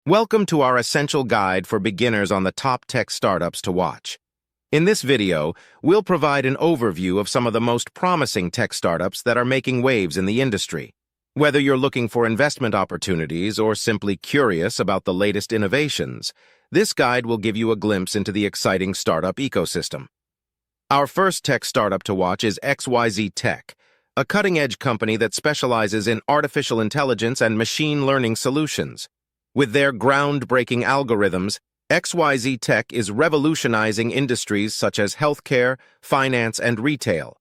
Welcome to our essential guide for beginners on the top tech startups to watch. In this video, we'll provide an overview of some of the most promising tech startups that are making waves in the industry. Whether you're looking for investment opportunities or simply curious about the latest innovations, this guide will give you a glimpse into the exciting startup ecosystem. Our first tech startup to watch is XYZ Tech, a cutting-edge company that specializes in artificial intelligence and machine learning solutions. With their groundbreaking algorithms, XYZ Tech is revolutionizing industries such as healthcare, finance, and retail.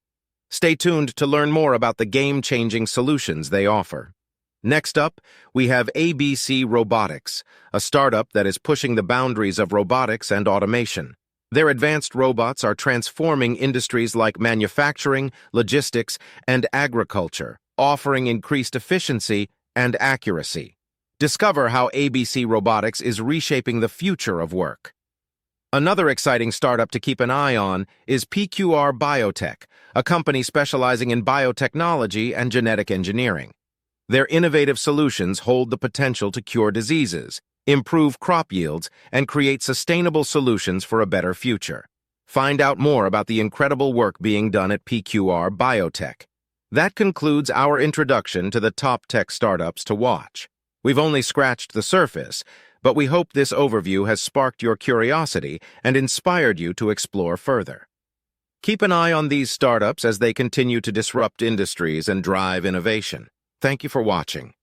Stay tuned to learn more about the game-changing solutions they offer. Next up, we have ABC Robotics, a startup that is pushing the boundaries of robotics and automation. Their advanced robots are transforming industries like manufacturing, logistics, and agriculture, offering increased efficiency and accuracy. Discover how ABC Robotics is reshaping the future of work. Another exciting startup to keep an eye on is PQR Biotech, a company specializing in biotechnology and genetic engineering. Their innovative solutions hold the potential to cure diseases, improve crop yields, and create sustainable solutions for a better future. Find out more about the incredible work being done at PQR Biotech. That concludes our introduction to the top tech startups to watch. We've only scratched the surface, but we hope this overview has sparked your curiosity and inspired you to explore further. Keep an eye on these startups as they continue to disrupt industries and drive innovation. Thank you for watching.